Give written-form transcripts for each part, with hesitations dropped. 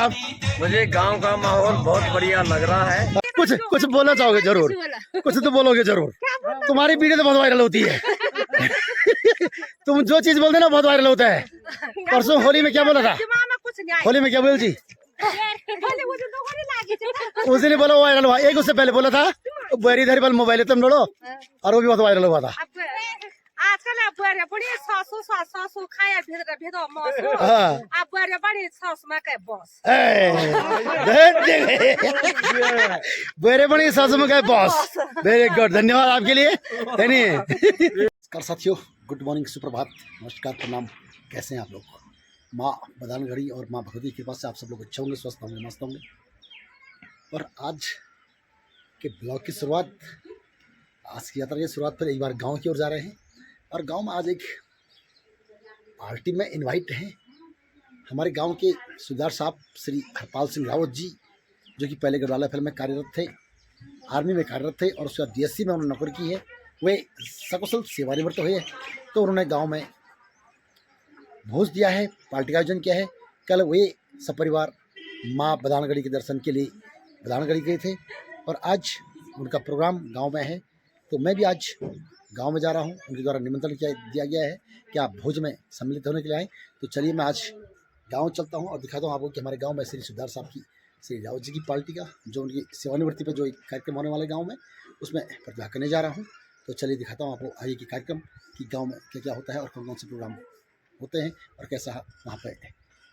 आप? मुझे गांव का माहौल बहुत बढ़िया लग रहा है। कुछ कुछ बोलना चाहोगे? जरूर कुछ तो बोलोगे जरूर। तुम्हारी वीडियो तो बहुत वायरल होती है। तुम जो चीज बोलते ना बहुत वायरल होता है। परसों होली में क्या बोला था? होली में क्या बोल जी? उस दिन बोला वायरल हुआ। एक उससे पहले बोला था बैरी धरी बल मोबाइल तुम लोड़ो, और वो भी बहुत वायरल हुआ था। आजकल बड़ी सासू सासू खाया भेदो मौसू अब बड़ी सास में के बॉस बेरे बड़ी सासू में के बॉस। वेरी गुड, धन्यवाद आपके लिए। नमस्कार साथियों, गुड मॉर्निंग, सुप्रभात, नमस्कार, प्रणाम। कैसे हैं आप लोग? माँ बदानगढ़ी और माँ भगवती की कृपा से आप सब लोग अच्छे होंगे, स्वस्थ होंगे, मस्त होंगे। और आज के ब्लॉग की शुरुआत, आज की यात्रा की शुरुआत पर एक बार गांव की ओर जा रहे हैं। और गांव में आज एक पार्टी में इनवाइट हैं हमारे गांव के सूबेदार साहब श्री हरपाल सिंह रावत जी, जो कि पहले गढ़वाला फिल्म में कार्यरत थे, आर्मी में कार्यरत थे और उसके बाद DSC में उन्होंने नौकरी की है। वे सकुशल सेवानिवृत्त हुए हैं, तो उन्होंने गांव में भोज दिया है, पार्टी का आयोजन किया है। कल वे सपरिवार माँ बदानगढ़ी के दर्शन के लिए बदानगढ़ी गए थे और आज उनका प्रोग्राम गाँव में है। तो मैं भी आज गांव में जा रहा हूं, उनके द्वारा निमंत्रण दिया गया है कि आप भोज में सम्मिलित होने के लिए आए। तो चलिए मैं आज गांव चलता हूं और दिखाता हूं आपको कि हमारे गांव में श्री सूबेदार साहब की, श्री रावत जी की पार्टी का, जो उनकी सेवानिवृत्ति पे जो एक कार्यक्रम होने वाले गांव में, उसमें प्रतिभाग करने जा रहा हूं। तो चलिए दिखाता हूं आपको आगे के कार्यक्रम कि गाँव में क्या क्या होता है और कौन कौन से प्रोग्राम होते हैं और कैसा वहाँ पर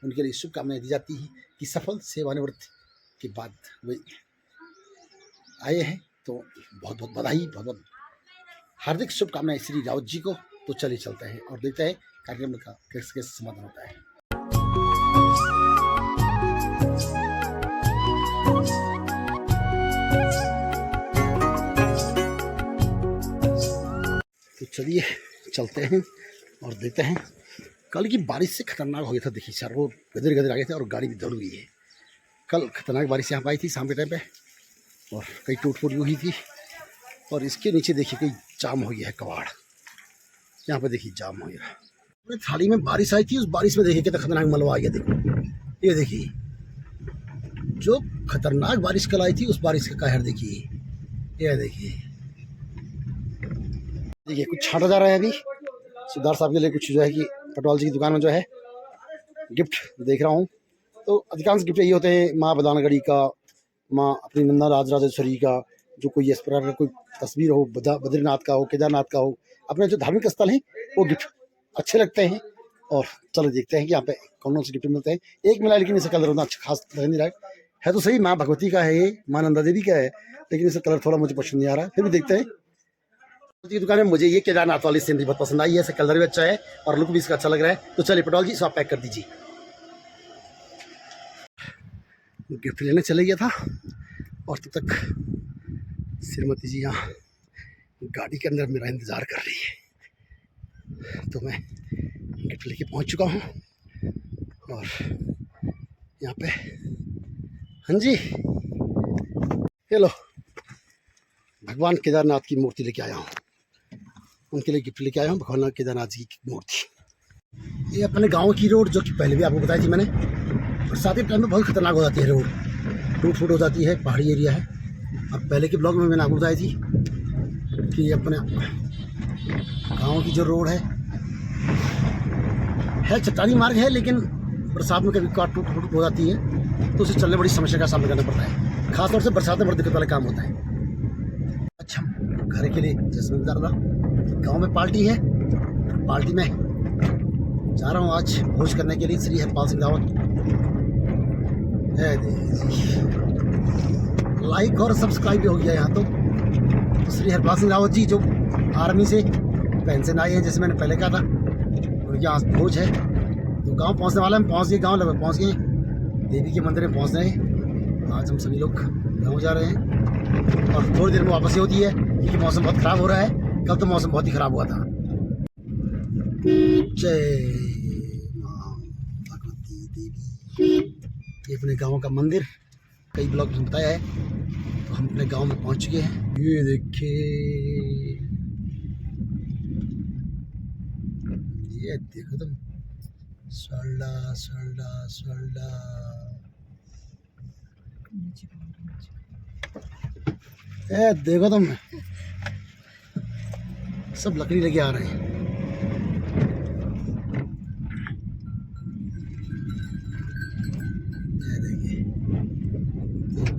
उनके लिए शुभकामनाएँ दी जाती हैं कि सफल सेवानिवृत्ति के बाद वे आए हैं। तो बहुत बहुत बधाई, बहुत बहुत हार्दिक शुभकामनाएं श्री रावत जी को। तो चलिए चलते हैं और देखते हैं कार्यक्रम का कैसे कैसे समाधान होता है। तो चलिए चलते हैं और देखते हैं। कल की बारिश से खतरनाक हो गया था, देखिए सर, वो गदर गदर आ गए थे और गाड़ी भी दौड़ गई है। कल खतरनाक बारिश यहाँ पर आई थी शाम के टाइम पे और कई टूट फूट भी हुई थी। और इसके नीचे देखिए कई जाम हो गया है कबाड़, यहाँ पे देखिए जाम हो गया। पूरी थाली में बारिश आई थी, उस बारिश में देखिए कितना खतरनाक मलबा आ गया। देखो ये देखिए, जो खतरनाक बारिश कल आई थी उस बारिश का कहर देखिए। ये देखिए देखिए कुछ छांटा जा रहा है अभी सूबेदार साहब के लिए। कुछ जो है कि पटवाल जी की दुकान में जो है गिफ्ट देख रहा हूँ। तो अधिकांश गिफ्ट यही होते हैं, माँ बदानगढ़ी का, माँ अपनी नंदा राजराजेश्वरी का, जो कोई इस प्रकार का कोई तस्वीर हो, बद्रीनाथ का हो, केदारनाथ का हो, अपने जो धार्मिक स्थल हैं वो गिफ्ट अच्छे लगते हैं। और चलो देखते हैं कि यहाँ पे कौन कौन से गिफ्ट मिलते हैं। एक मिला लेकिन इसका कलर उतना अच्छा खास लग नहीं रहा है। तो सही माँ भगवती का है, ये माँ नंदा देवी का है, लेकिन इसका कलर थोड़ा मुझे पसंद नहीं आ रहा है। फिर भी देखते हैं। की दुकान में मुझे ये केदारनाथ वाली सीनरी बहुत पसंद आई है, इसका कलर भी अच्छा है और लुक भी इसका अच्छा लग रहा है। तो चलिए पटवाल जी, इसको आप पैक कर दीजिए। गिफ्ट लेने चले गया था और तब तक श्रीमती जी यहाँ गाड़ी के अंदर मेरा इंतज़ार कर रही है। तो मैं गिफ्ट लेके पहुँच चुका हूँ और यहाँ पे, हाँ जी, हेलो, भगवान केदारनाथ की मूर्ति लेके आया हूँ, उनके लिए गिफ्ट लेके आया हूँ, भगवान केदारनाथ जी की मूर्ति। ये अपने गांव की रोड, जो कि पहले भी आपको बताई थी मैंने, बरसात के टाइम में बहुत खतरनाक हो जाती है रोड, टूट फूट हो जाती है, पहाड़ी एरिया है। और पहले के ब्लॉग में मैंने आपको बताई थी कि अपने गांव की जो रोड है चट्टानी मार्ग है, लेकिन बरसात में कभी काट टूट फूट हो जाती है तो उसे चलने बड़ी समस्या का सामना करना पड़ता है। खासतौर से बरसात में बड़ी दिक्कत वाला काम होता है। अच्छा, घर के लिए जैसे बता रहा था, गाँव में पार्टी है, पार्टी में जा रहा हूँ आज भोज करने के लिए। श्री हरपाल सिंह रावत, लाइक और सब्सक्राइब भी हो गया यहाँ। तो श्री हरपाल सिंह रावत जी जो आर्मी से पेंशन आए हैं, जैसे मैंने पहले कहा था, उनकी आज भोज है। तो गांव पहुँचने वाला, हम पहुँच गए, गांव लगभग पहुँच गए, देवी के मंदिर में पहुँच रहे हैं। आज हम सभी लोग गाँव जा रहे हैं और थोड़ी देर में वापस ही होती है, क्योंकि मौसम बहुत ख़राब हो रहा है। कल तो मौसम बहुत ही ख़राब हुआ था। जय माँ भगवती देवी। ये अपने गांव का मंदिर, कई ब्लॉग में बताया है। तो हम अपने गांव में पहुंच चुके हैं। ये देखिए, ये देखो तुम, स्वर्णा स्वर्णा स्वर्णा, ए देखो तुम, सब लकड़ी लेके आ रहे हैं।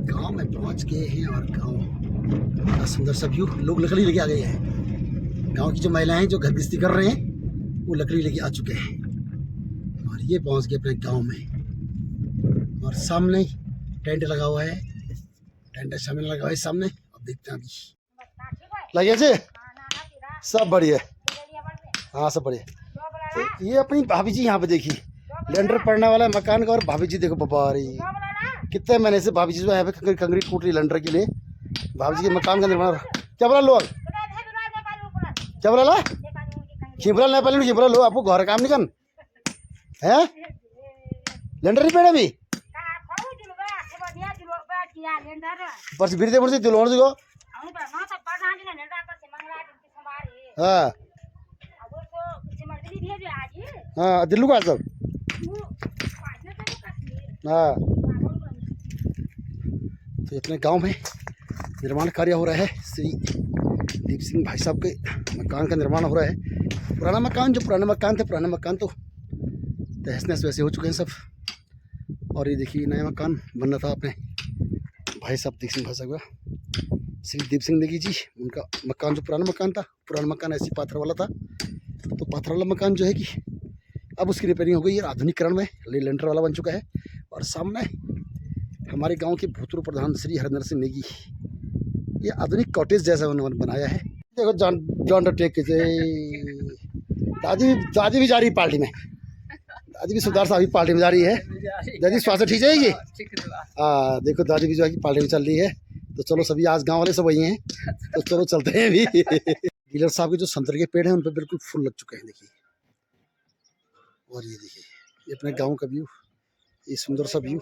गांव में पहुंच गए हैं और गांव का सुंदर सा व्यू। लोग लकड़ी लेके आ गए हैं। गांव की जो महिलाएं हैं जो घर गृहस्थी कर रहे हैं वो लकड़ी लेके आ चुके हैं और ये पहुंच गए अपने गांव में। और सामने टेंट लगा हुआ है, टेंट सामने लगा हुआ है सामने। अब देखते हैं अभी लगे जे सब बढ़िया। हाँ सब बढ़िया। तो ये अपनी भाभी जी यहाँ पे देखिए, लेंटर पड़ने वाला है मकान का। और भाभी जी देखो बाबा रही कितने महीने से भाभी जी जो यहाँ पे कंक्रीट कूट रही लेंटर के लिए। भाभी जी के मकान का निर्माण। क्या बोला लो, क्या बोला ला खिबरा नहीं पहले खिबरा लो, आपको घर काम नहीं कर है। लेंटर नहीं पेड़ अभी पर बिरते मुझसे दिलवाने दो। हाँ हाँ दिल्लू का सब। हाँ तो अपने गांव में निर्माण कार्य हो रहा है। श्री दीप सिंह भाई साहब के मकान का निर्माण हो रहा है। पुराना मकान, जो पुराने मकान थे, पुराने मकान तो तहस नहस वैसे हो चुके हैं सब। और ये देखिए नया मकान बन रहा था अपने भाई साहब दीप सिंह भाई साहब का, श्री दीप सिंह नेगी जी। उनका मकान जो पुराना मकान था, पुराना मकान ऐसे पाथर वाला था, तो पाथर वाला मकान जो है कि अब उसकी रिपेयरिंग हो गई है, आधुनिकरण में लेंटर वाला बन चुका है। और सामने हमारे गांव के भूतपूर्व प्रधान श्री हरिंदर सिंह नेगी ये आधुनिक कॉटेज जैसा उन्होंने बनाया है। देखो जॉन टेक दादी भी जा रही पार्टी में, दादी भी सुधार साहब पार्टी में जा रही है। दादी स्वास्थ्य ठीक है ये। हाँ देखो दादी भी जो है कि पार्टी में चल रही है। तो चलो सभी आज गांव वाले सब वही हैं, तो चलो चलते हैं अभी। डीलर साहब के जो संतरे के पेड़ हैं उन पर बिल्कुल फूल लग चुके हैं देखिए। और ये देखिए ये अपने गांव का व्यू, ये सुंदर सा व्यू।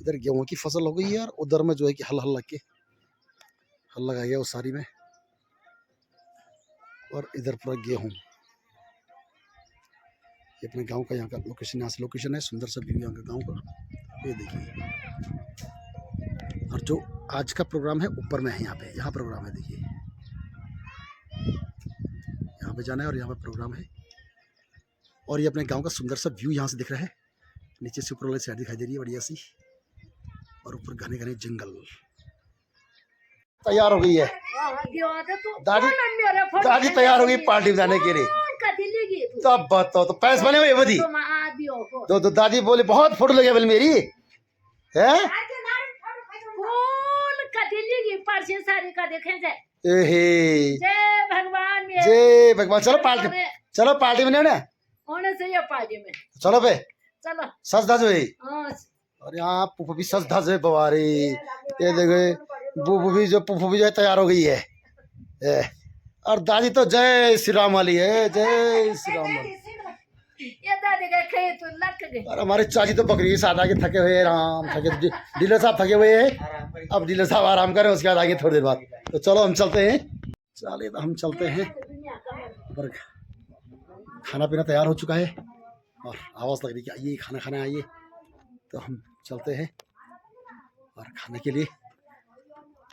इधर गेहूं की फसल हो गई है और उधर में जो है कि हल लग के हल लगाया गया उस सारी में। और इधर पूरा गेहूं। ये अपने गांव का यहाँ का लोकेशन, यहाँ से लोकेशन है। सुंदर सा व्यू यहाँ का गांव का, ये देखिए। और जो आज का प्रोग्राम है ऊपर में है, यहाँ प्रोग्राम है देखिए। यहाँ पे जाना है और यहाँ पे प्रोग्राम है। और ये अपने गांव का सुंदर सा व्यू यहाँ से दिख रहा है। नीचे से ऊपर वाली साइड दिखाई दे रही है बढ़िया सी, और ऊपर घने घने जंगल। तैयार हो गई है दादी तैयार हो गई पार्टी में जाने के लिए। तब बताओ तो पैस बने हुए बदी तो दादी बोले बहुत फोटो लगे बोले मेरी है। जय भगवान। चलो पार्टी में ना पार्टी में चलो पे चलो सच धज हुई। और यहाँ पुप्पू भी सच धज है बवारी। ये देखो पुप्पू भी जो है तैयार हो गई है। और दादी तो जय श्री राम वाली है, जय श्री राम वाली। ये दादी का खेत तो लग गए। और हमारे चाची तो बकरी के साथ आके थके हुए राम थके। डीलर साहब थके हुए हैं, अब डीलर साहब आराम करें, उसके बाद आगे थोड़ी देर बाद। तो चलो हम चलते हैं, चलिए तो हम चलते हैं। और खाना पीना तैयार हो चुका है और आवाज़ लग रही है कि आइए खाना खाना आइए। तो हम चलते हैं और खाने के लिए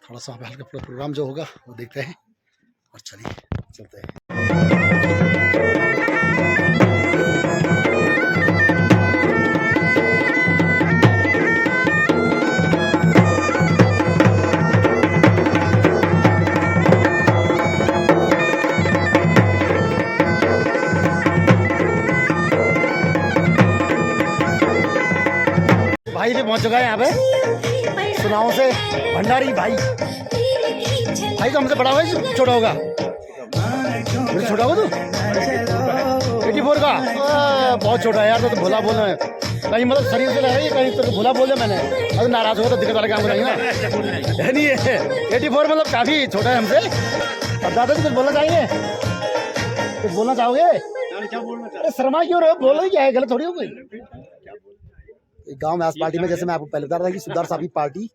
थोड़ा सा हल्का प्रोग्राम जो होगा वो देखते हैं। और चलिए चलते हैं। भाई भी पहुंच चुका है यहाँ पे सुनाओ से भंडारी भाई। भाई तो हमसे बड़ा होगा या छोटा होगा? मुझे छोटा होगा तू 84 का? बहुत छोटा है यार। तो भोला बोल रहे हैं कहीं, मतलब शरीर से लग रही है कहीं तो भोला बोल दिया मैंने। अगर नाराज होगा तो दिक्कत वाला काम करेंगे ना। है नहीं है 84 मतलब काफ़ी छोटा है हमसे। और दादा जी कुछ बोलना चाहेंगे? कुछ बोलना चाहोगे? अरे शर्मा क्यों रहे हो? बोलो क्या है, गलत थोड़ी हो गई। गांव में आज पार्टी में जैसे मैं आपको पहले बता रहा था कि सुधार साहब की पार्टी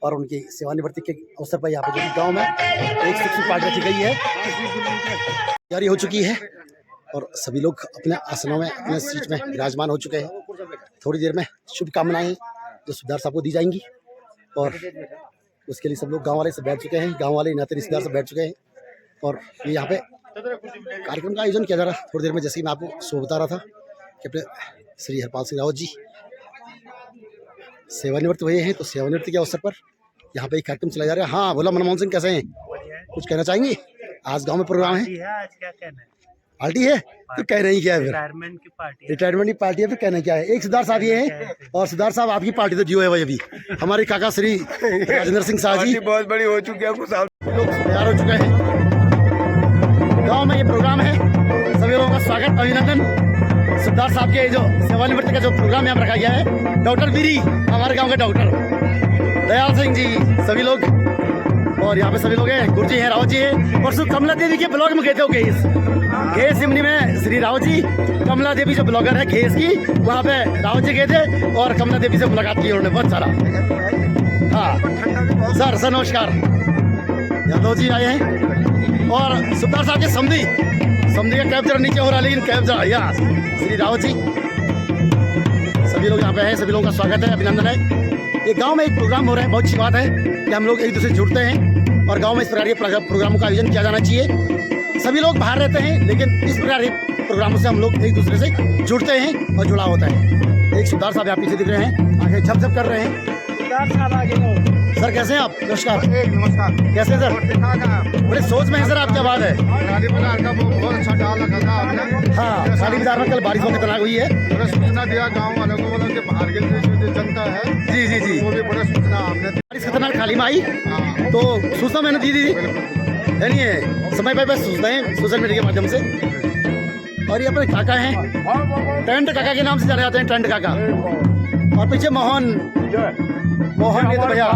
और उनकी सेवानिवृत्ति के अवसर पर यहाँ पे जो गांव में एक शिक्षक पार्टी रखी गई है, तैयारी हो चुकी है और सभी लोग अपने आसनों में अपने सीट में विराजमान हो चुके हैं। थोड़ी देर में शुभकामनाएं जो सुधार साहब को दी जाएंगी और उसके लिए सब लोग गांव वाले सब बैठ चुके हैं, गांव वाले नाते रिश्तेदार सब बैठ चुके हैं। और ये यहाँ पे कार्यक्रम का आयोजन किया जा रहा है। थोड़ी देर में जैसे कि मैं आपको शो बता रहा था कि अपने श्री हरपाल सिंह रावत जी सेवानिवृत्त हुए हैं, तो सेवानिवृत्ति के अवसर पर यहाँ पे एक कार्यक्रम चलाया जा रहा है। हाँ बोला मनमोहन सिंह, कैसे हैं? कुछ कहना चाहेंगे? आज गांव में प्रोग्राम है, आज क्या कहना है? पार्टी है, तो कह रही क्या है? फिर रिटायरमेंट की पार्टी, रिटायरमेंट की पार्टी है, फिर कहना क्या है? एक सिद्धार्थ साहब ये हैं, और सिद्धार्थ साहब आपकी पार्टी तो जियो है भाई। अभी हमारे काका श्री राजेंद्र सिंह शाह जी बहुत बड़ी हो चुकी है, लोग तैयार हो चुके हैं। गांव में ये प्रोग्राम है, सभी लोगों का स्वागत, अभिनंदन। सिद्धार्थ साहब के जो सेवानिवृत्ति का जो प्रोग्राम यहाँ रखा गया है, डॉक्टर वीरी, हमारे गांव के डॉक्टर दयाल सिंह जी, सभी लोग, और यहाँ पे सभी लोग हैं। गुरु जी हैं, रावत जी हैं। परसों कमला देवी के ब्लॉग में गए थे वो घेस सिमनी में श्री रावत जी, कमला देवी जो ब्लॉगर है घेस की, वहाँ पे रावत जी गए थे और कमला देवी से मुलाकात की उन्होंने बहुत सारा। हाँ सर नमस्कार। यादव जी आए हैं और सिद्धार्थ साहब के समधी का कैब जरा नीचे हो रहा है, लेकिन कैब जरा यहाँ श्री रावत जी, सभी लोग यहाँ पे हैं, सभी लोगों का स्वागत है, अभिनंदन है। ये गांव में एक प्रोग्राम हो रहा है, बहुत अच्छी बात है कि हम लोग एक दूसरे से जुड़ते हैं और गांव में इस प्रकार के प्रोग्रामों का आयोजन किया जाना चाहिए। सभी लोग बाहर रहते हैं, लेकिन इस प्रकार के प्रोग्रामों से हम लोग एक दूसरे से जुड़ते हैं और जुड़ा होता है। एक सिद्धार्थ साहब यहाँ पीछे दिख रहे हैं, आगे झप कर रहे हैं। सर कैसे हैं आप? नमस्कार। नमस्कार। कैसे सर? बड़े सोच में है सर, आप क्या बात है? बहुत अच्छा डाल रखा था आपने। हाँ, शाली बाजार में कल बारिश बहुत खतरनाक हुई है, बड़ा सूचना दिया गांव वालों को, बोला कि बाहर के जो जनता है जी वो भी बड़ा सूचना आपने। बारिश खतरनाक खाली में आई, तो सूचना मैंने दी थी, यानी समय पे सूचना है सोशल मीडिया के माध्यम से। और ये अपने काका हैं, टेंट काका के नाम से जाने जाते हैं, टेंट काका। और पीछे मोहन ये तो भैया,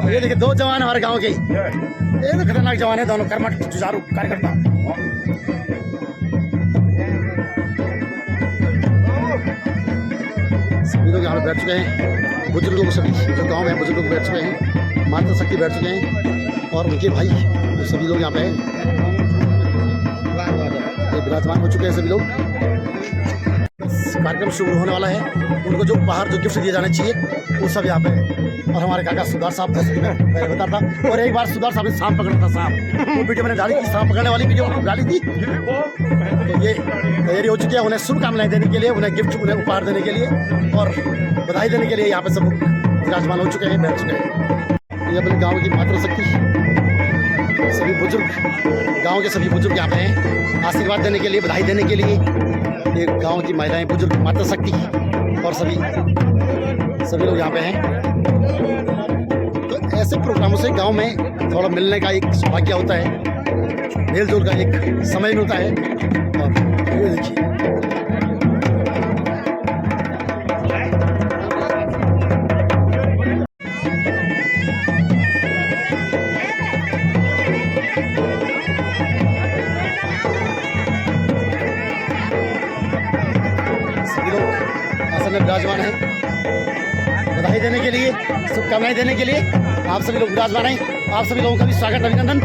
ये देखिए दो जवान हमारे गांव के, ये तो खतरनाक जवान है दोनों, कर्मठ जुझारू कार्यकर्ता। सभी लोग यहाँ पे बैठ चुके हैं, बुजुर्गों को, सभी जो गांव में बुजुर्ग लोग बैठ चुके हैं, माता शक्ति बैठ चुके हैं, और उनके भाई जो सभी लोग यहाँ पे विराजमान हो चुके हैं। सभी लोग, कार्यक्रम शुरू होने वाला है, उनको जो बाहर जो गिफ्ट दिए जाने चाहिए वो सब यहाँ पे है। और हमारे काका सुधार साहब, जैसे मैं बता था, और एक बार सुधार साहब ने सांप पकड़ा था, सांप, वो वीडियो मैंने डाली थी, सांप पकड़ने वाली वीडियो डाली थी। तो ये तैयारी हो चुकी है उन्हें शुभकामनाएं देने के लिए, उन्हें गिफ्ट, उन्हें उपहार देने के लिए और बधाई देने के लिए यहाँ पे सब विराजमान हो चुके हैं, बैठ चुके हैं। ये अपने गाँव की मातृशक्ति, सभी बुजुर्ग, गाँव के सभी बुजुर्ग यहाँ पे हैं आशीर्वाद देने के लिए, बधाई देने के लिए। ये गांव की महिलाएं, बुजुर्ग, माता शक्ति और सभी लोग यहाँ पे हैं। तो ऐसे प्रोग्रामों से गांव में थोड़ा मिलने का एक सौभाग्य होता है, मेल जोल का एक समय मिलता है। और ये देखिए विराजमान है, बधाई देने के लिए, शुभकामनाएं देने के लिए आप सभी लोग विराजमान हैं। आप सभी लोगों का भी स्वागत, अभिनंदन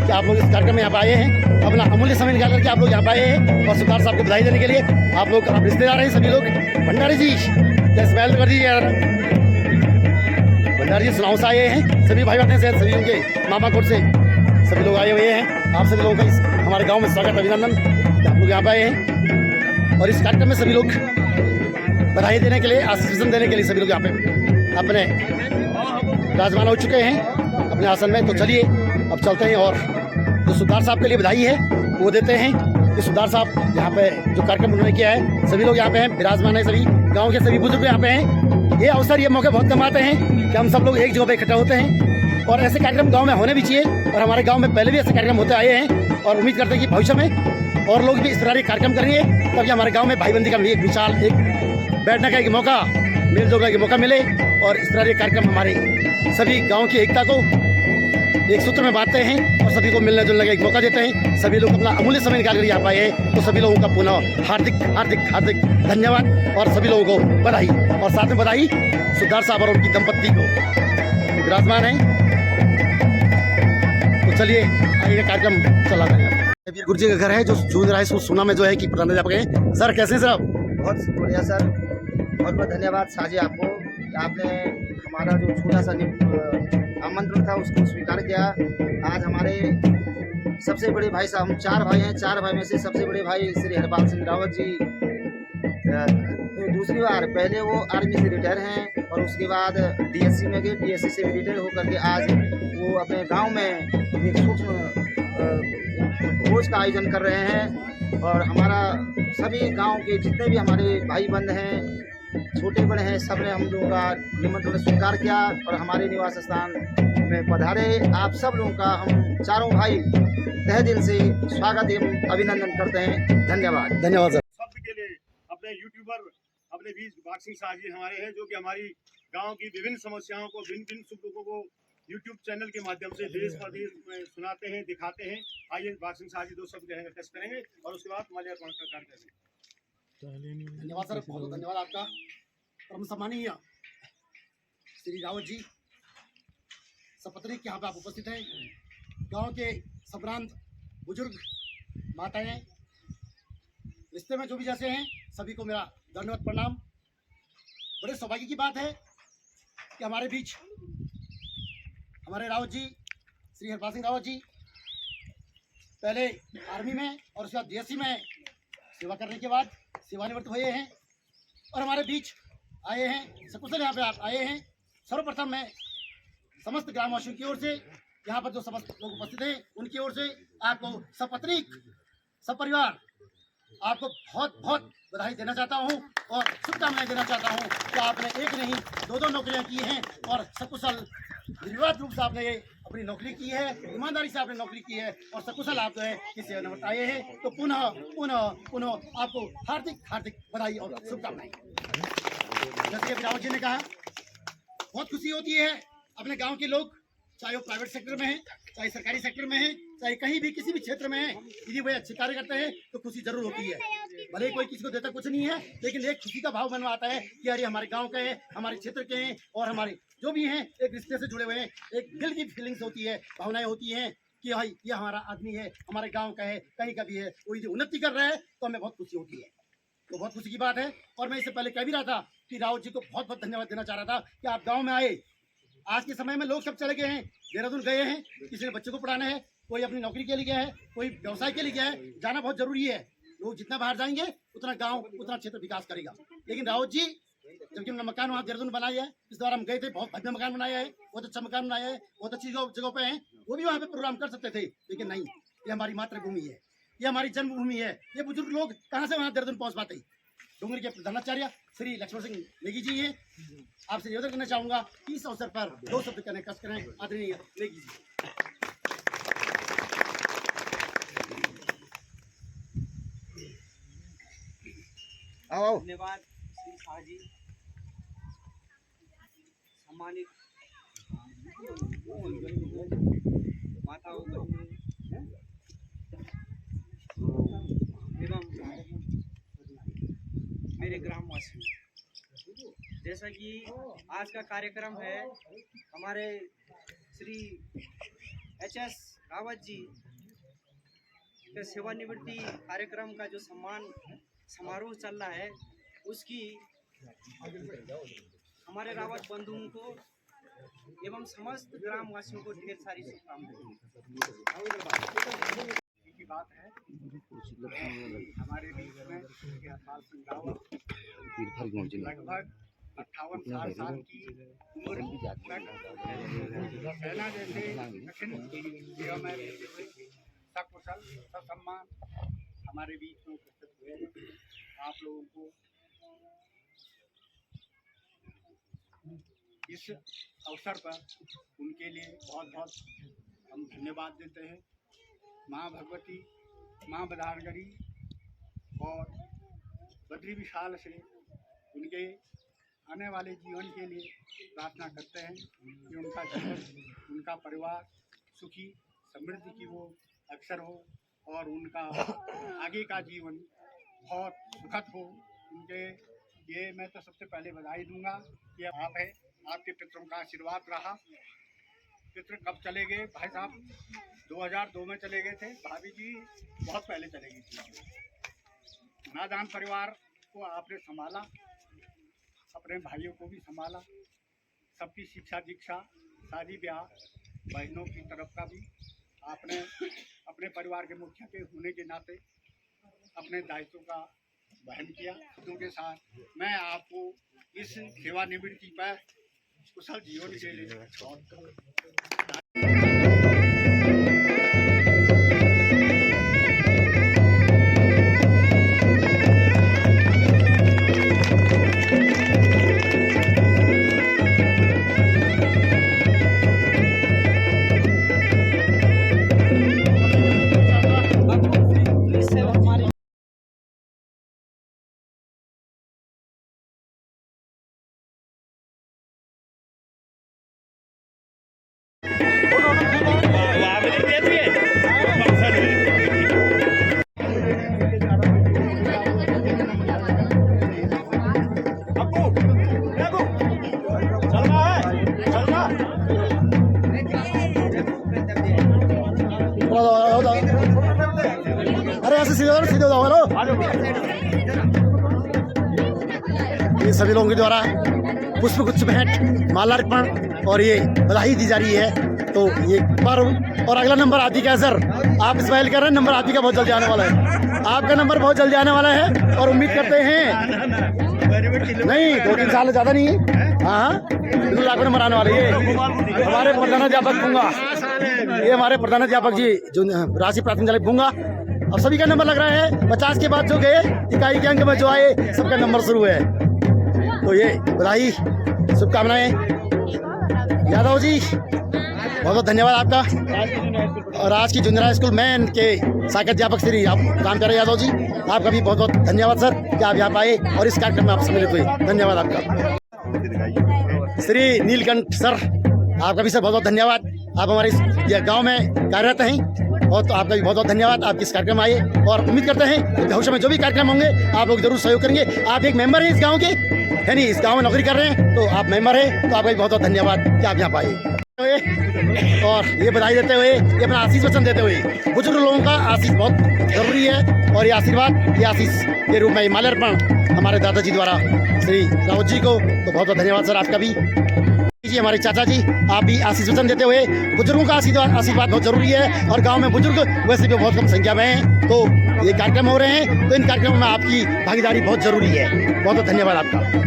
कि आप लोग इस कार्यक्रम में यहाँ पे आए हैं, अपना अमूल्य समय निकाल करके आप लोग यहाँ पे आए हैं। और सिद्धार्थ साहब को बधाई देने के लिए आप लोग, आप रिश्तेदार हैं सभी लोग। भंडारी जी स्माइल कर दीजिए यार, भंडारी जी सुनाव से आए हैं, सभी भाई बहन से, सभी उनके मामा कोट से सभी लोग आए हुए हैं। आप सभी लोगों का हमारे गाँव में स्वागत, अभिनंदन कि आप लोग यहाँ पे आए हैं। और इस कार्यक्रम में सभी लोग बधाई देने के लिए, आशीर्वाद देने के लिए सभी लोग यहाँ पे अपने विराजमान हो चुके हैं अपने आसन में। तो चलिए अब चलते हैं और जो सुधार साहब के लिए बधाई है वो देते हैं। कि सुधार साहब यहाँ पे जो कार्यक्रम उन्होंने किया है, सभी लोग यहाँ पे हैं, विराजमान है, सभी गाँव के सभी बुजुर्ग यहाँ पे हैं। ये अवसर, ये मौके बहुत कम आते हैं कि हम सब लोग एक जगह पे इकट्ठा होते हैं, और ऐसे कार्यक्रम गाँव में होने भी चाहिए। और हमारे गाँव में पहले भी ऐसे कार्यक्रम होते आए हैं, और उम्मीद करते हैं कि भविष्य में और लोग भी इस तरह के कार्यक्रम करेंगे, तभी हमारे गाँव में भाईबंदी का भी एक विशाल, एक बैठने का एक मौका, मेल जोल का एक मौका मिले, और इस तरह के कार्यक्रम हमारे सभी गांव की एकता को एक सूत्र में बांधते हैं और सभी को मिलने जुलने का एक मौका देते हैं। सभी लोग अपना अमूल्य समय निकाल कर यहाँ पाए हैं, तो सभी लोगों का पुनः हार्दिक हार्दिक हार्दिक धन्यवाद और सभी लोगों को बधाई। और साथ में बधाई सिद्धार्थ साहब और उनकी दंपत्ति को, विराजमान है। तो चलिए आइए कार्यक्रम चला रहे। वीर गुरु जी का घर है जो जून राय सुना में जो है कि प्रधानाध्यापक है। सर कैसे हैं सर आप? बहुत बढ़िया सर, बहुत बहुत धन्यवाद शाहजी आपको, आपने हमारा जो छोटा सा आमंत्रण था उसको स्वीकार किया। आज हमारे सबसे बड़े भाई साहब, हम 4 भाई हैं, 4 भाई में से सबसे बड़े भाई श्री हरपाल सिंह रावत जी दूसरी बार, पहले वो आर्मी से रिटायर हैं और उसके बाद डीएससी में गए, डीएससी से रिटायर होकर के आज वो अपने गांव में एक सूक्ष्म भोज का आयोजन कर रहे हैं। और हमारा सभी गांव के जितने भी हमारे भाई बंद हैं, छोटे बड़े हैं, सब ने हम लोगों का निमंत्रण स्वीकार किया और हमारे निवास स्थान में पधारे। आप सब लोगों का हम चारों भाई तहे दिल से स्वागत एवं अभिनंदन करते हैं। धन्यवाद। धन्यवाद सर। शब्द के लिए अपने यूट्यूबर अपने बीच बाक्सिंग शाह जी हमारे हैं, जो कि हमारी गांव की विभिन्न समस्याओं को, भिन्न सुख दुखों को यूट्यूब चैनल के माध्यम से देश प्रदेश में सुनाते हैं, दिखाते हैं। आइए बाक्सिंग शाह जी 2 शब्द कष्ट करेंगे और उसके बाद माल्यार्पण करते हैं। धन्यवाद सर, बहुत धन्यवाद आपका। परम सम्मानीय श्री रावत जी सपत्नीक यहाँ पे आप उपस्थित हैं, गांव के संभ्रांत बुजुर्ग माताएं, रिश्ते में जो भी जैसे हैं, सभी को मेरा धन्यवाद प्रणाम। बड़े सौभाग्य की बात है कि हमारे बीच हमारे रावत जी, श्री हरपाल सिंह रावत जी, पहले आर्मी में और उसके बाद डीएससी में सेवा करने के बाद सेवानिवृत्त हुए हैं और हमारे बीच आए हैं, सकुशल यहाँ पे आप आए हैं। सर्वप्रथम मैं समस्त ग्रामवासियों की ओर से, यहाँ पर जो समस्त लोग उपस्थित हैं उनकी ओर से आपको सपत्नीक सपरिवार आपको बहुत बहुत बधाई देना चाहता हूँ और शुभकामनाएं देना चाहता हूँ कि आपने एक नहीं 2 नौकरियाँ की हैं और सकुशल निर्विवाद रूप से आपने ये अपनी नौकरी की है, ईमानदारी से आपने नौकरी की है और सकुशल आप जो है इस सेवानिवृत्त आए हैं। तो पुनः पुनः पुनः आपको हार्दिक हार्दिक बधाई और शुभकामनाएं। जैसे कि रावत जी ने कहा, बहुत खुशी होती है अपने गांव के लोग, चाहे वो प्राइवेट सेक्टर में है, चाहे सरकारी सेक्टर में है, चाहे कहीं भी किसी भी क्षेत्र में है, यदि वे अच्छे कार्य करते हैं तो खुशी जरूर होती है। भले कोई किसी को देता कुछ नहीं है, लेकिन एक खुशी का भाव मन में आता है कि अरे हमारे गांव के हैं, हमारे क्षेत्र के हैं और हमारे जो भी हैं एक रिश्ते से जुड़े हुए हैं। एक दिल की फीलिंग्स होती है, भावनाएं होती हैं कि भाई ये हमारा आदमी है, हमारे गाँव का है, कहीं का भी है, वो यदि उन्नति कर रहा है तो हमें बहुत खुशी होती है। तो बहुत खुशी की बात है। और मैं इससे पहले कह भी रहा था कि रावत जी को बहुत बहुत धन्यवाद देना चाह रहा था कि आप गाँव में आए। आज के समय में लोग सब चले गए हैं, देहरादून गए हैं, किसी ने बच्चे को पढ़ाना है, कोई अपनी नौकरी के लिए गया है, कोई व्यवसाय के लिए गया है। जाना बहुत जरूरी है, लोग जितना बाहर जाएंगे उतना गांव उतना क्षेत्र विकास करेगा। लेकिन रावत जी जबकि उन्होंने मकान वहाँ देहरादून बनाया है, इस बार हम गए थे, बहुत भव्य मकान बनाया है, बहुत अच्छा मकान बनाया है, बहुत अच्छी जगह पे हैं, वो भी वहाँ पे प्रोग्राम कर सकते थे, लेकिन नहीं, ये हमारी मातृभूमि है, ये हमारी जन्मभूमि है। ये बुजुर्ग लोग कहाँ से वहाँ देहरादून पहुँच पाते। डूंगरी के प्रधानाचार्य श्री लक्ष्मण सिंह नेगी जी हैं, आपसे निवेदन करना चाहूंगा कि इस अवसर पर 2 शब्द कहने कष्ट करें। आदरणीय नेगी जी। धन्यवाद श्री शाह जी। सम्मानित माताओं एवं मेरे ग्रामवासी, जैसा कि आज का कार्यक्रम है हमारे श्री HS रावत जी के सेवानिवृत्ति कार्यक्रम का जो सम्मान समारोह चल रहा है, उसकी हमारे रावत बंधुओं को एवं समस्त ग्रामवासियों को ढेर सारी शुभकामनाएं की बात है। हमारे बीच में हरपाल सिंह रावत लगभग 58 साल की उम्र सेना जैसे कठिन सेवा में रहते हुए सकुशल ससम्मान हमारे बीच में उपस्थित हुए। आप लोगों को इस अवसर पर उनके लिए बहुत बहुत हम धन्यवाद देते हैं। माँ भगवती, माँ बदारगढ़ी और बद्री विशाल से उनके आने वाले जीवन के लिए प्रार्थना करते हैं कि उनका जीवन, उनका परिवार सुखी समृद्धि की वो अक्षर हो और उनका आगे का जीवन बहुत सुखद हो। उनके ये मैं तो सबसे पहले बधाई दूंगा कि आप है, आपके पितरों का आशीर्वाद रहा। पितर कब चले गए भाई साहब? 2002 में चले गए थे, भाभी जी बहुत पहले चले गई थी। नादान परिवार को आपने संभाला, अपने भाइयों को भी संभाला, सबकी शिक्षा दीक्षा शादी ब्याह बहनों की तरफ का भी आपने अपने परिवार के मुखिया के होने के नाते अपने दायित्व का वहन किया। उनके साथ मैं आपको इस सेवानिवृत्ति पर कुशल जीवन के लिए अरे ऐसे सीधे हो जाओ। हेलो, ये सभी लोगों के द्वारा पुष्प गुच्छ भेंट मालार्पण और ये बधाई दी जा रही है। तो ये पर्व और अगला नंबर आदि का है सर, आप स्माइल कर रहे हैं, नंबर आदि का बहुत जल्दी आने वाला है। आपका नंबर बहुत जल्दी आने वाला है और उम्मीद करते हैं नहीं 2-3 साल ज़्यादा नहीं है। हाँ बिल्कुल आपका नंबर आने वाला है। ये हमारे प्रधानाध्यापक भूंगा, ये हमारे प्रधानाध्यापक जी जो राशि प्राथमिक विद्यालय भूंगा, अब सभी का नंबर लग रहा है। 50 के बाद जो गए इकाई के अंक में जो आए सबका नंबर शुरू है। तो ये बधाई शुभकामनाएं यादव जी, बहुत बहुत धन्यवाद आपका। और आज की जूनियर हाई स्कूल मैन के सहायक अध्यापक श्री रामचंद्र यादव जी, आपका भी बहुत बहुत धन्यवाद सर कि आप यहाँ आए और इस कार्यक्रम में आपसे मिलित हुए। धन्यवाद आपका। श्री नीलकंठ सर, आपका भी सर बहुत बहुत धन्यवाद। आप हमारे इस गाँव में कार्यरत हैं और तो आपका भी बहुत बहुत धन्यवाद। आप इस कार्यक्रम आए और उम्मीद करते हैं कि भविष्य में जो भी कार्यक्रम होंगे आप लोग जरूर सहयोग करेंगे। आप एक मेंबर हैं इस गाँव के, है नहीं, इस गाँव में नौकरी कर रहे हैं तो आप मेंबर हैं, तो आपका भी बहुत बहुत धन्यवाद कि आप यहाँ पाए। और ये बधाई देते हुए, ये अपना आशीष वचन देते हुए, बुजुर्ग लोगों का आशीष बहुत जरूरी है और ये आशीर्वाद, ये आशीष के रूप में माल्यार्पण हमारे दादाजी द्वारा श्री रावत जी को, तो बहुत बहुत धन्यवाद सर आपका भी। जी हमारे चाचा जी, आप भी आशीष वचन देते हुए, बुजुर्गों का आशीर्वाद बहुत जरूरी है और गांव में बुजुर्ग वैसे भी बहुत कम संख्या में हैं, तो ये कार्यक्रम हो रहे हैं तो इन कार्यक्रमों में आपकी भागीदारी बहुत जरूरी है। बहुत बहुत धन्यवाद आपका।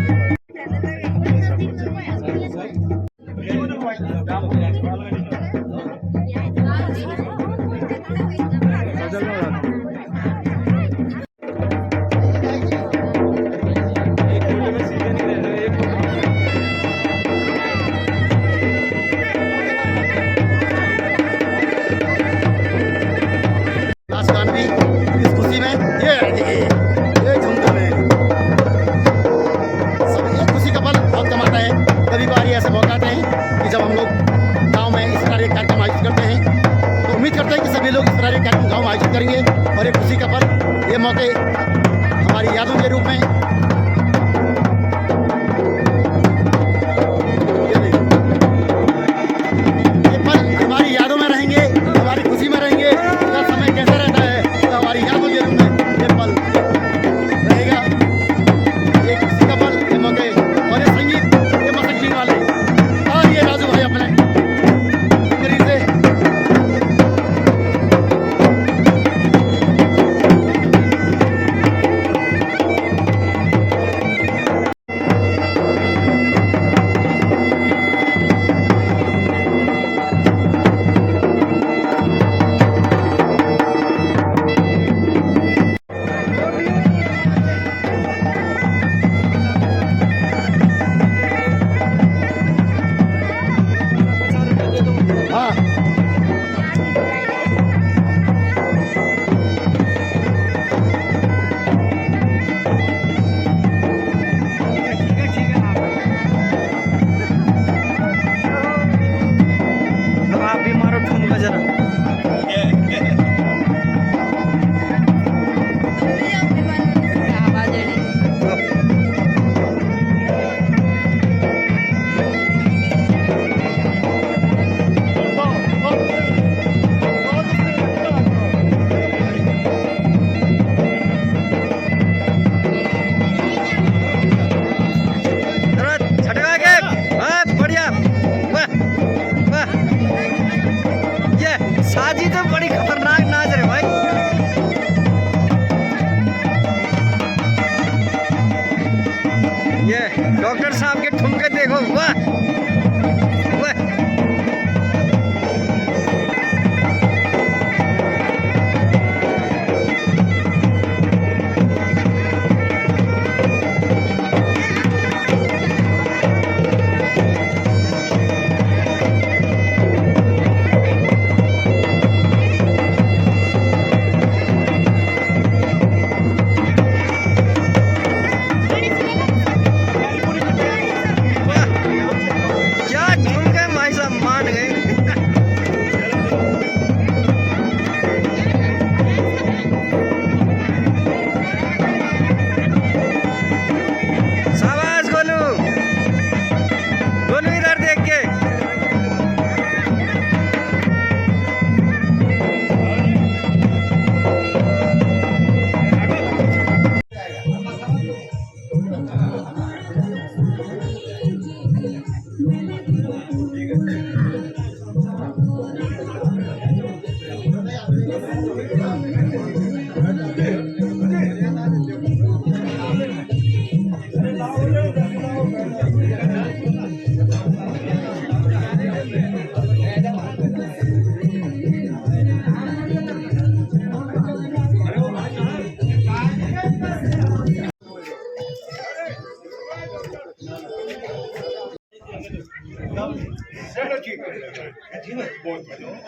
इस खुशी में ये झुमके में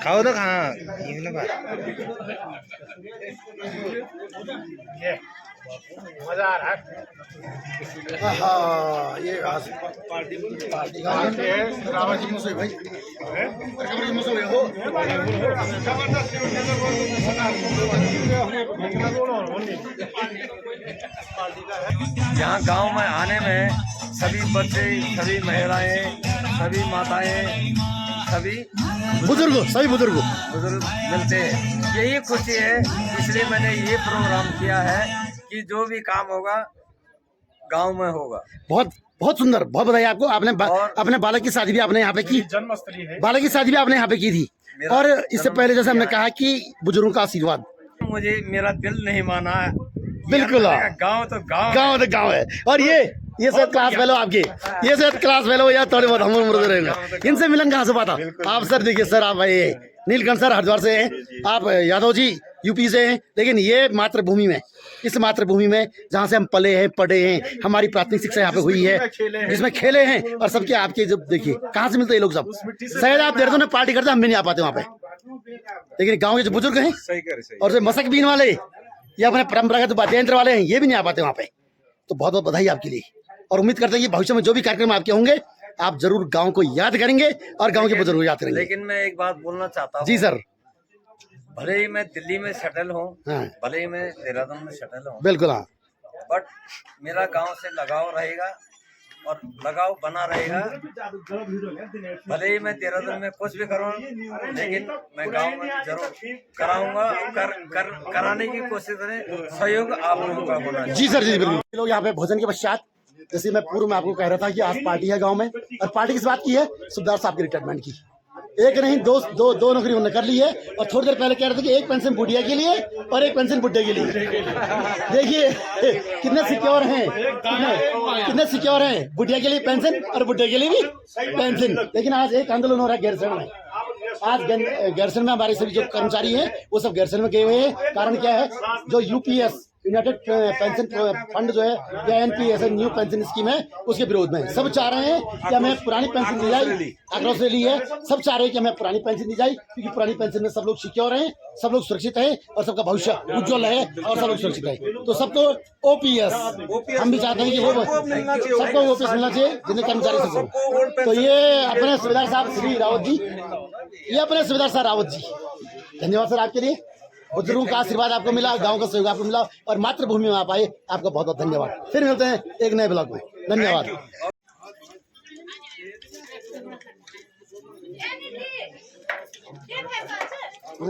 खाओ तो कहाँ मजा आ रहा है। हाँ ये आज पार्टी का रावत जी मुझसे भाई हो यहाँ गांव में आने में सभी बच्चे, सभी महिलाएं, सभी माताएं, सभी बुजुर्ग बुजुर्ग मिलते हैं। यही खुशी है, इसलिए मैंने ये प्रोग्राम किया है कि जो भी काम होगा गांव में होगा। बहुत बहुत सुंदर, बहुत बधाई आपको। आपने अपने बालक की शादी भी आपने यहाँ पे की, जन्मस्थली है। बालक की शादी भी आपने यहाँ पे की थी। और इससे पहले जैसे हमने कहा कि बुजुर्गों का आशीर्वाद, मुझे मेरा दिल नहीं माना। बिल्कुल गांव तो गांव है। और ये शायद क्लास फेलो आपके, ये शायद क्लास फेलो या थोड़े बहुत हम उम्र रहेंगे। इनसे मिलन कहाँ से पाता आप? सर देखिए सर, आप भाई नीलकंठ सर हरिद्वार से हैं, आप यादव जी यूपी से हैं, लेकिन ये मातृभूमि में, इस मातृभूमि में जहाँ से हम पले हैं, पढ़े हैं, हमारी प्राथमिक शिक्षा यहाँ पे हुई है, जिसमें खेले हैं, और सबके आपके जब देखिए कहाँ से मिलते हैं ये लोग सब। शायद आप देहरादून में पार्टी करते, हम भी नहीं आ पाते वहाँ पे, लेकिन गाँव के जो बुजुर्ग हैं और जो मशक बीन वाले या अपने परंपरागत वाद्य यंत्र वाले हैं, ये भी नहीं आ पाते वहाँ पे। तो बहुत बहुत बधाई आपके लिए, और उम्मीद करते हैं कि भविष्य में जो भी कार्यक्रम आपके होंगे, आप जरूर गांव को याद करेंगे और गांव के बुजुर्ग को याद करेंगे। लेकिन मैं एक बात बोलना चाहता हूँ। जी सर। भले ही मैं दिल्ली में सेटल हूँ, हाँ। भले ही मैं देहरादून में सेटल हूँ, बिल्कुल हाँ, बट मेरा गांव से लगाव रहेगा और लगाव बना रहेगा। भले ही मैं देहरादून में कुछ भी करूँ, लेकिन मैं गांव में जरूर कराऊंगा। कराने की कोशिश करें, सहयोग आप लोगों का होना चाहिए। जी सर, जी बिल्कुल। लोग यहाँ पे भोजन के पश्चात, जैसे मैं पूर्व में आपको कह रहा था कि आज पार्टी है गांव में, और पार्टी किस बात की है? सुबदार साहब की रिटायरमेंट की। एक नहीं दो नौकरी उन्होंने कर ली है, और थोड़ी देर पहले कह रहे थे कि एक पेंशन बुढ़िया के लिए और एक पेंशन बुढ़े के लिए। देखिए कितने सिक्योर हैं, कितने सिक्योर हैं, बुढ़िया के लिए पेंशन और बुढ़े के लिए भी पेंशन। लेकिन आज एक आंदोलन हो रहा है गैरसैंण में। आज गैरसैंण में हमारे सभी जो कर्मचारी हैं वो सब गैरसैंण में गए हुए हैं। कारण क्या है? जो यूपीएस यूनाइटेड पेंशन फंड जो है या एनपीएस न्यू पेंशन स्कीम है, उसके विरोध में सब चाह रहे हैं कि हमें पुरानी पेंशन दी जाए। आक्रोश रैली है, सब चाह रहे हैं कि हमें पुरानी पेंशन दी जाए, क्योंकि पुरानी पेंशन में सब लोग सिक्योर हैं, सब लोग सुरक्षित हैं, और सबका भविष्य उज्जवल है, और सब लोग सुरक्षित है। तो सबको ओपीएस, हम भी चाहते हैं कि वो सबको ओपीएस मिलना चाहिए, जितने कर्मचारी सब। तो ये अपने सुबेदार साहब श्री रावत जी, ये अपने सुबेदार साहब रावत जी, धन्यवाद सर आपके लिए। बुजुर्गों का आशीर्वाद आपको मिला, गांव का सहयोग आपको मिला, और मातृभूमि में आप आए, आपका बहुत बहुत धन्यवाद। फिर मिलते हैं एक नए ब्लॉग में, धन्यवाद।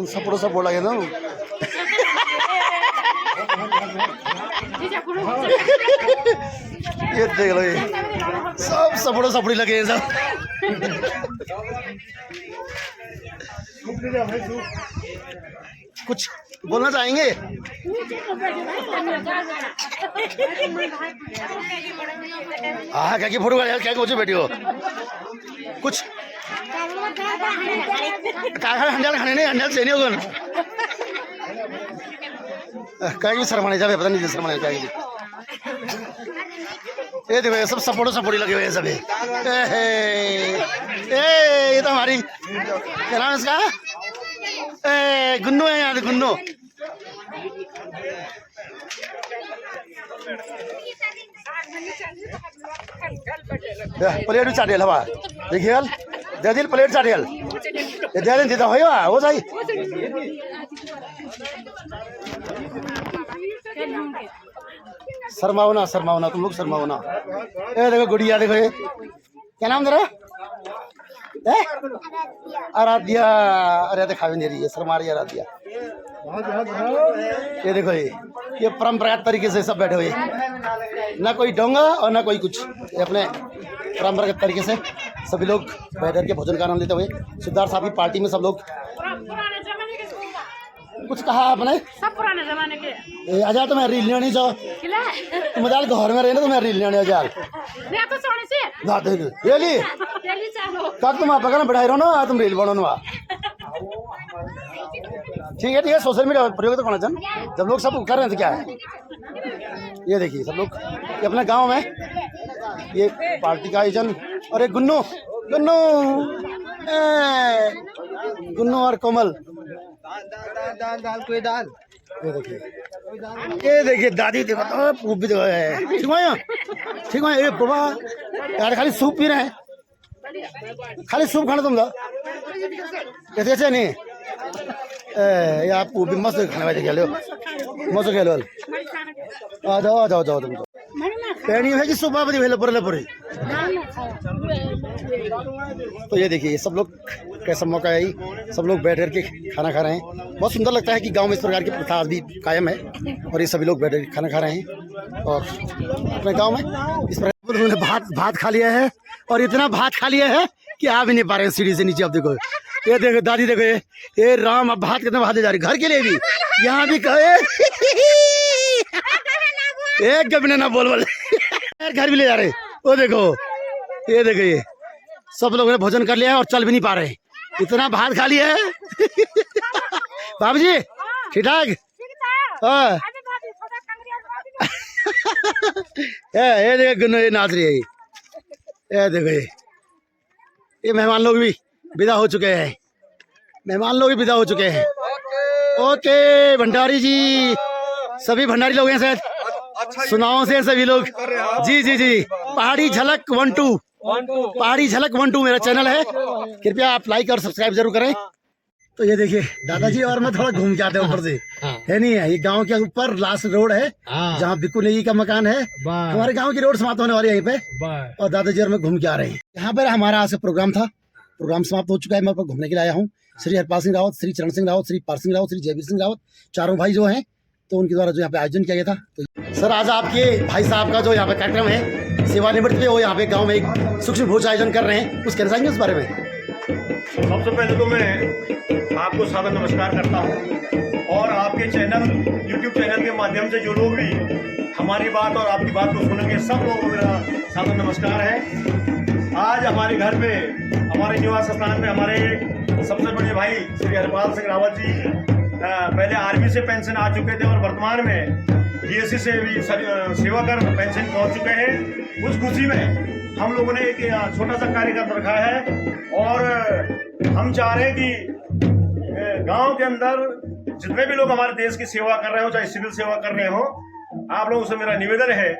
सपोर्ट सब बोला गया ना ये देख लो, ये सब सपोर्ट लगे हैं सब। कुछ बोलना चाहेंगे? हाँ क्या फोटो क्या कुछ बैठी हो? कुछ हंडल खाने नहीं, हंडल से नहीं होगा क्या भी शर्माने जा, पता नहीं शर्माने क्या। ये देखो ये सब सपोर्ट लगे हुए हैं सभी। ये तो हमारी क्या नाम है इसका? गुन्नू है यहाँ, गुन्नू। प्लेट भी चाटियल हवा देखिए, दे दिल प्लेट चाटियल, दे दिन देता हो जाए। शर्माओ ना तुम लोग, शर्माओ ना। ये देखो गुड़िया, देखो ये क्या नाम तेरा? आराध्या। अरे दिखा भी नहीं रही है, शर्मा रही आराध्या। ये देखो ये परंपरागत तरीके से सब बैठे हुए, ना कोई डोंगा और ना कोई कुछ, ये अपने परंपरागत तरीके से सभी लोग बैठ के भोजन का आनंद लेते हुए। सुबदार साहब की पार्टी में सब लोग कुछ कहा आपने? सब पुराने जमाने के। आजा तुम्हें रील नहीं जाओ, तुम मजाल घर में रहे ना, तुम्हें रील नहीं आजा तब तुम आप ना बढ़ाई रहो ना, तुम रील बनो ना। ठीक है सोशल मीडिया प्रयोग तो करना चाहिए, जब लोग सब कर रहे हैं तो क्या है। ये देखिए सब लोग अपने गांव में ये पार्टी का आयोजन। और एक गुन्नू गुन्नू गुन्नू और कोमल, ये देखिए दादी देखो तो पूप भी देखो है। ठीक है ये बाबा यार खाली सूप पी रहे हैं, खाली सूप खाना तुम कैसे कैसे नहीं यार पूप भी मस्त खाने वाले खेलो, मस्त खेलो। आ जाओ आ जाओ जाओ तुम तो पैनी है कि सुबह बदी भेले पुरले पुरी। तो ये देखिए सब लोग कैसा मौका है, सब लोग बैठ करके खाना खा रहे हैं। बहुत सुंदर लगता है कि गांव में इस प्रकार की प्रथा अभी कायम है और ये सभी लोग बैठ कर खाना खा रहे हैं। और अपने गांव में इस प्रकार उन्होंने भात खा लिया है और इतना भात खा लिया है कि आ भी नहीं पा रहे हैं सीढ़ी से नीचे। अब देखो ये देखो दादी देखो ये राम अब भात कितना भात ले जा रही घर के लिए भी, यहाँ भी कहे एक कभी ना बोल बोल घर भी ले जा रहे। वो देखो ये देखो ये सब लोगों ने भोजन कर लिया है और चल भी नहीं पा रहे, इतना भात खा लिया है। बाबू जी ठीक ठाक ये देखो गुन्नू ये नाच रही है। ये देखो ये मेहमान लोग भी विदा हो चुके हैं, मेहमान लोग भी विदा हो चुके हैं। ओके भंडारी जी, सभी भंडारी लोग हैं शायद, सुनाओ से सभी लोग। जी जी जी पहाड़ी झलक 1-2 पहाड़ी झलक 1-2 मेरा चैनल है, कृपया आप लाइक और सब्सक्राइब जरूर करें। तो ये देखिए दादाजी और मैं थोड़ा घूम के आते हैं ऊपर से, है नहीं है ये गांव के ऊपर लास्ट रोड है जहाँ बिक्कू नेगी का मकान है। हमारे गांव की रोड समाप्त होने वाली है यहीं पे, और दादाजी और मैं घूम के आ रहे हैं। यहाँ पर हमारा आज से प्रोग्राम था, प्रोग्राम समाप्त हो चुका है। मैं घूमने के लिए आया हूँ। श्री हरपाल सिंह रावत, श्री चरण सिंह रावत, श्री पार सिंह रावत, श्री जयवीर सिंह रावत, चारों भाई जो हैं, तो उनके द्वारा जो यहाँ पे आयोजन किया गया था। तो सर आज आपके भाई साहब का जो यहाँ पे कार्यक्रम है सेवानिवृत्त पे, वो यहाँ पे गांव में एक सूक्ष्म भोज आयोजन कर रहे हैं, कुछ कहना चाहेंगे उस बारे में? सबसे पहले तो मैं आपको सादर नमस्कार करता हूँ, और आपके चैनल YouTube चैनल के माध्यम से जो लोग भी हमारी बात और आपकी बात को सुनेंगे सब लोगों को मेरा सादर नमस्कार है। आज हमारे घर पे, हमारे निवास स्थान पे हमारे सबसे बड़े भाई श्री हरपाल सिंह रावत जी पहले आर्मी से पेंशन आ चुके थे और वर्तमान में DSC से भी सेवा कर पेंशन पहुंच चुके हैं। उस खुशी में हम लोगों ने एक छोटा सा कार्यक्रम रखा है, और हम चाह रहे हैं कि गांव के अंदर जितने भी लोग हमारे देश की सेवा कर रहे हो, चाहे सिविल सेवा कर रहे हो, आप लोगों से मेरा निवेदन है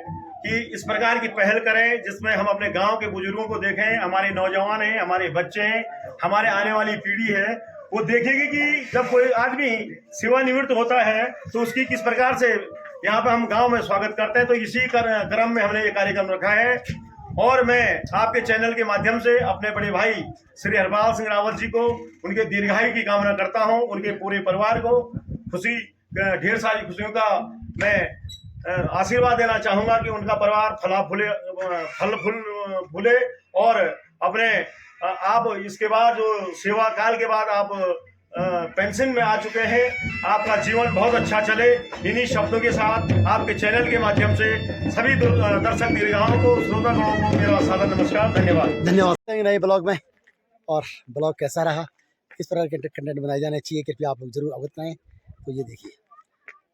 कि इस प्रकार की पहल करें जिसमें हम अपने गांव के बुजुर्गों को देखें। हमारे नौजवान हैं, हमारे बच्चे हैं, हमारे आने वाली पीढ़ी है, वो देखेगी कि जब कोई आदमी सेवानिवृत्त होता है तो उसकी किस प्रकार से यहाँ पे हम गांव में स्वागत करते हैं। तो इसी क्रम में हमने ये कार्यक्रम रखा है, और मैं आपके चैनल के माध्यम से अपने बड़े भाई श्री हरपाल सिंह रावत जी को उनके दीर्घायु की कामना करता हूँ। उनके पूरे परिवार को खुशी, ढेर सारी खुशियों का मैं आशीर्वाद देना चाहूँगा कि उनका परिवार फल फूले, और अपने आप इसके बाद जो सेवा काल के बाद आप पेंशन में आ चुके हैं, आपका जीवन बहुत अच्छा चले। इन्हीं शब्दों के साथ आपके चैनल के माध्यम से सभी दर्शक दीर्घाओं को, श्रोतागणों को मेरा सादर नमस्कार, धन्यवाद। नए ब्लॉग में, और ब्लॉग कैसा रहा, किस प्रकार के कंटेंट बनाए जाने चाहिए, कृपया आप लोग जरूर अवगत कराएं। तो ये देखिए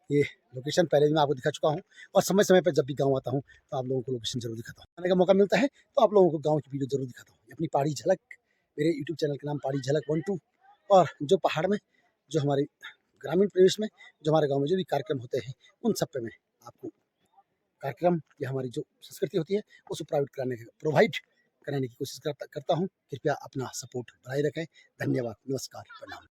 ये लोकेशन पहले भी मैं आपको दिखा चुका हूँ, और समय समय पर जब भी गाँव आता हूँ तो आप लोगों को लोकेशन जरूर दिखाता हूँ। आने का मौका मिलता है तो आप लोगों को गाँव की वीडियो जरूर दिखाता हूँ। अपनी पहाड़ी झलक, मेरे यूट्यूब चैनल का नाम पहाड़ी झलक 1-2, और जो पहाड़ में, जो हमारे ग्रामीण प्रदेश में, जो हमारे गांव में जो भी कार्यक्रम होते हैं, उन सब पे मैं आपको कार्यक्रम या हमारी जो संस्कृति होती है उसको प्रोवाइड कराने की कोशिश करता हूं। कृपया अपना सपोर्ट बनाए रखें। धन्यवाद, नमस्कार, प्रणाम।